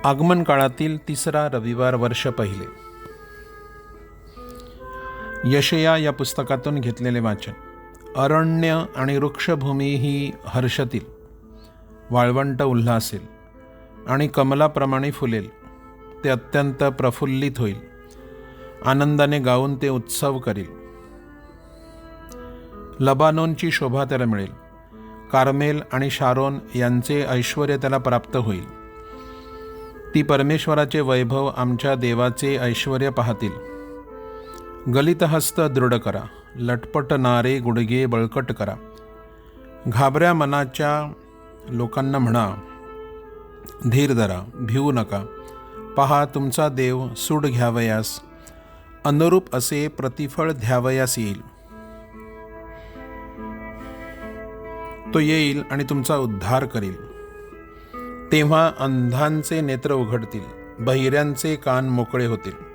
आगमन काळातील तिसरा रविवार, वर्ष पहिले. यशया या पुस्तकातून घेतलेले वाचन. अरण्य आणि वृक्षभूमी ही हर्षतील, वाळवंट उल्हासेल आणि कमलाप्रमाणे फुलेल. ते अत्यंत प्रफुल्लित होईल, आनंदाने गाऊन ते उत्सव करील. लबानोनची शोभा त्याला मिळेल, कार्मेल आणि शारोन यांचे ऐश्वर्य त्याला प्राप्त होईल. ती परमेश्वराचे वैभव, आमच्या देवाचे ऐश्वर्य पाहतील. गलित हस्त दृढ करा, लटपटणारे गुडघे बळकट करा. घाबऱ्या मनाच्या लोकांना म्हणा, धीर धरा, भिवू नका. पहा, तुमचा देव सूड घ्यावयास, अनुरूप असे प्रतिफळ द्यावयास येईल. तो येईल आणि तुमचा उद्धार करील. तेव्हा अंधांचे नेत्र उघडतील, बहिऱ्यांचे कान मोकळे होतील.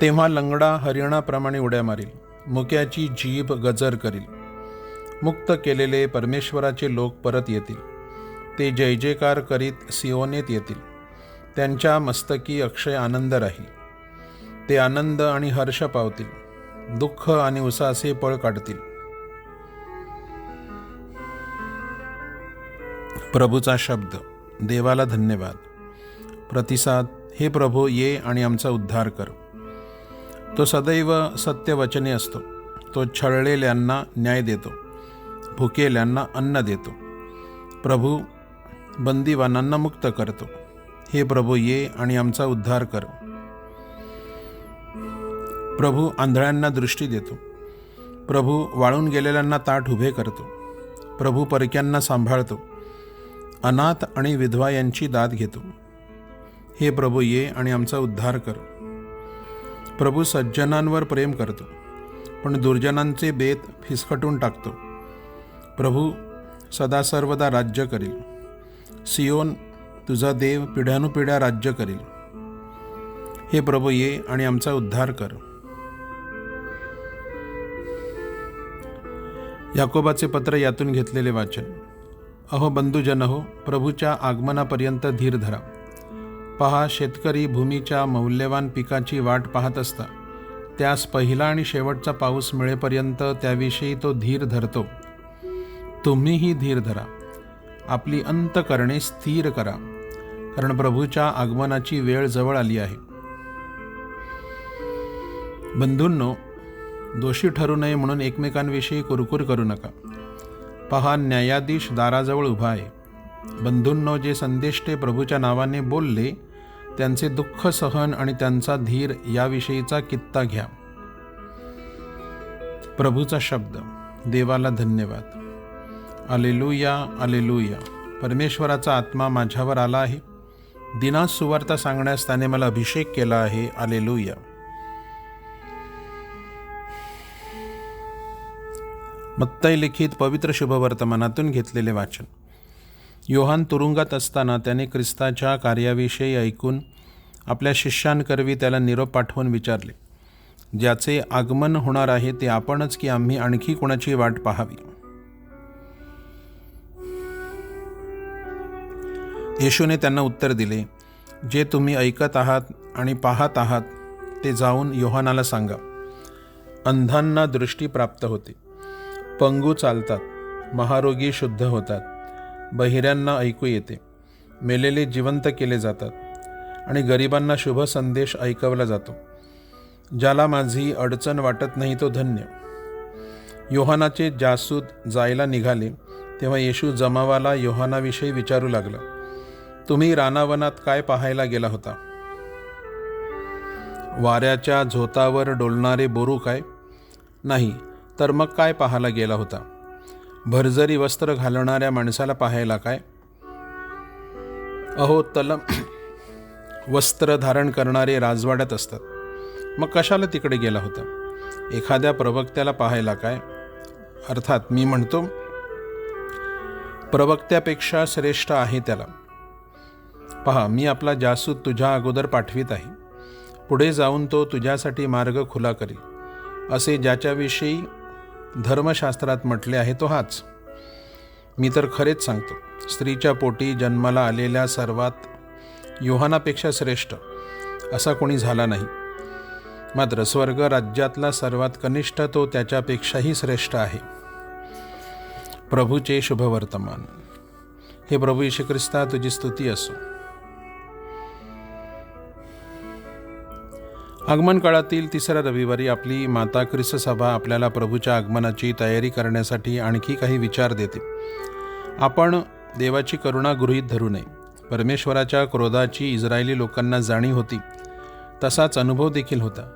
तेव्हा लंगडा हरिणाप्रमाणे उड्या मारील, मुक्याची जीभ गजर करील. मुक्त केलेले परमेश्वराचे लोक परत येतील. ते जय जयकार करीत सियोनेत येतील. त्यांच्या मस्तकी अक्षय आनंद राहील. ते आनंद आणि हर्ष पावतील, दुःख आणि उसासे पळ काढतील. प्रभूचा शब्द. देवाला धन्यवाद. प्रतिसाद. हे प्रभू, ये आणि आमचा उद्धार कर. तो सदैव सत्यवचने असतो. तो छळलेल्यांना न्याय देतो, भुकेल्यांना अन्न देतो. प्रभू बंदीवानांना मुक्त करतो. हे प्रभू, ये आणि आमचा उद्धार कर. प्रभू आंधळ्यांना दृष्टी देतो. प्रभू वाळून गेलेल्यांना ताठ उभे करतो. प्रभू परक्यांना सांभाळतो, अनाथ आणि विधवा यांची दाद घेतो. हे प्रभू, ये आणि आमचा उद्धार कर. प्रभू सज्जनांवर प्रेम करतो, पण दुर्जनांचे बेत फिसकटून टाकतो. प्रभू सदा सर्वदा राज्य करील. सियोन तुझा देव पिढ्यानुपिढ्या राज्य करील. हे प्रभू, ये आणि आमचा उद्धार कर. याकोबाचे पत्र यातून घेतलेले वाचन. अहो बंधुजन हो, प्रभूच्या आगमनापर्यंत धीर धरा. पहा, शेतकरी भूमीच्या मौल्यवान पिकाची वाट पाहत असता त्यास पहिला आणि शेवटचा पाऊस मिळेपर्यंत त्याविषयी तो धीर धरतो. तुम्हीही धीर धरा, आपली अंतकरणे स्थिर करा, कारण प्रभूच्या आगमनाची वेळ जवळ आली आहे. बंधूंनो, दोषी ठरू नये म्हणून एकमेकांविषयी कुरकुर करू नका. पहा, न्यायाधीश दाराजवळ उभा आहे. बंधूंनो, जे संदेष्टे प्रभूच्या नावाने बोलले त्यांचे दुःख सहन आणि त्यांचा धीर याविषयीचा कित्ता घ्या. प्रभूचा शब्द. देवाला धन्यवाद. Alleluia, alleluia. परमेश्वराचा आत्मा माझ्यावर आला आहे. दिनास सुवार्ता सांगण्यास त्याने मला अभिषेक केला आहे. अलेलुया. मत्तई लिखित पवित्र शुभवर्तमानातून घेतलेले वाचन. योहान तुरुंगात असताना त्याने ख्रिस्ताच्या कार्याविषयी ऐकून आपल्या शिष्यांकरवी त्याला निरोप पाठवून विचारले, ज्याचे आगमन होणार आहे ते आपणच की आम्ही आणखी कोणाची वाट पाहावी? येशूने त्यांना उत्तर दिले, जे तुम्ही ऐकत आहात आणि पाहत आहात ते जाऊन योहानाला सांगा. अंधांना दृष्टी प्राप्त होते, पंगू चालतात, महारोगी शुद्ध होतात, बहिऱ्यांना ऐकू येते, मेलेले जिवंत केले जातात आणि गरिबांना शुभ संदेश ऐकवला जातो. ज्याला माझी अडचण वाटत नाही तो धन्य. योहानाचे जासूद जायला निघाले तेव्हा येशू जमावाला योहानाविषयी विचारू लागला, तुम्ही रानावनात काय पाहायला गेला होता? वाऱ्याच्या झोतावर डोलणारे बोरू काय? नाही, तर मग काय पाहायला गेला होता? भरजरी वस्त्र घालणाऱ्या माणसाला पाहायला काय? अहो, तलम वस्त्र धारण करणारे राजवाड्यात असतात. मग कशाला तिकडे गेला होता? एखाद्या प्रवक्त्याला पाहायला काय? अर्थात मी म्हणतो, प्रवक्त्यापेक्षा श्रेष्ठ आहे त्याला. पहा, मी आपला जासूद तुझ्या अगोदर पाठवित आहे. पुढे जाऊन तो तुझ्यासाठी मार्ग खुला करील. असे ज्याच्याविषयी धर्मशास्त्रात म्हटले आहे तो हाच. मी तर खरेच सांगतो, स्त्रीच्या पोटी जन्माला आलेल्या सर्वात योहानापेक्षा श्रेष्ठ असा कोणी झाला नाही. मात्र स्वर्ग राज्यातला सर्वात कनिष्ठ तो त्याच्यापेक्षाही श्रेष्ठ आहे. प्रभूचे शुभवर्तमान. हे प्रभू येशू ख्रिस्ता, तुझी स्तुती असो. आगमन काळातील तिसऱ्या रविवारी आपली माता ख्रिस्त सभा आपल्याला प्रभूच्या आगमनाची तयारी करण्यासाठी आणखी काही विचार देते. आपण देवाची करुणा गृहीत धरू नये. परमेश्वराच्या क्रोधाची इस्रायली लोकांना जाणीव होती, तसाच अनुभव देखील होता.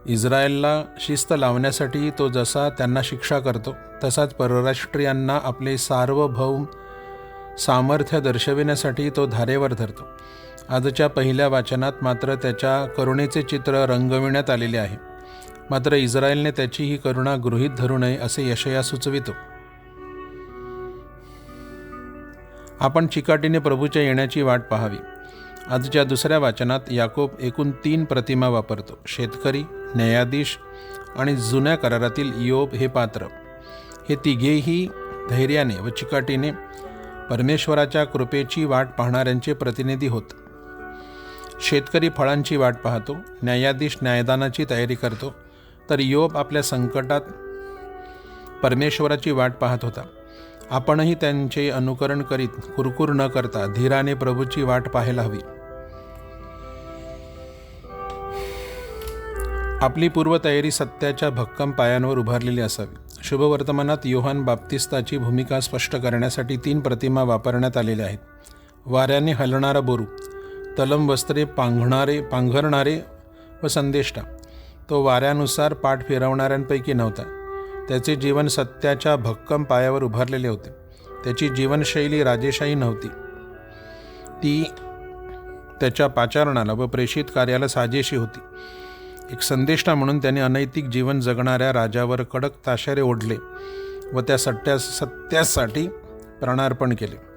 इस्रायलला शिस्त लावण्यासाठी तो जसा त्यांना शिक्षा करतो, तसाच परराष्ट्रीयांना आपले सार्वभौम सामर्थ्य दर्शविण्यासाठी तो धारेवर धरतो. आजच्या पहिल्या वाचनात मात्र त्याच्या करुणेचे चित्र रंगविण्यात आलेले आहे. मात्र इस्रायलने त्याची ही करुणा गृहीत धरू नये असे यशया सुचवितो. आपण चिकाटीने प्रभूच्या येण्याची वाट पाहावी. आजच्या दुसऱ्या वाचनात याकोब एकूण 3 प्रतिमा वापरतो. शेतकरी, न्यायाधीश आणि जुन्या करारातील योब हे पात्र. हे तिघेही धैर्याने व चिकाटीने परमेश्वराच्या कृपेची वाट पाहणाऱ्यांचे प्रतिनिधी होत. शेतकरी फळांची वाट पाहतो, न्यायाधीश न्यायदानाची तयारी करतो, तर योब आपल्या संकटात परमेश्वराची वाट पाहत होता. आपणही त्यांचे अनुकरण करीत कुरकुर न करता धीराने प्रभूची वाट पाहायला हवी. आपली पूर्वतयारी सत्याच्या भक्कम पायांवर उभारलेली असावी. शुभवर्तमानात योहान बाप्तिस्ताची भूमिका स्पष्ट करण्यासाठी 3 प्रतिमा वापरण्यात आलेल्या आहेत. वाऱ्याने हलणारा बोरू, तलम वस्त्रे पांघरणारे व संदेष्टा. तो वाऱ्यानुसार पाठ फिरवणाऱ्यांपैकी नव्हता. त्याचे जीवन सत्याच्या भक्कम पायावर उभारलेले होते. त्याची जीवनशैली राजेशाही नव्हती. ती त्याच्या पाचारणाला व प्रेषित कार्याला साजेशी होती. एक संदेष्टा म्हणून त्याने अनैतिक जीवन जगणाऱ्या राजावर कडक ताशेरे ओढले व त्या सत्यासाठी प्राणार्पण केले.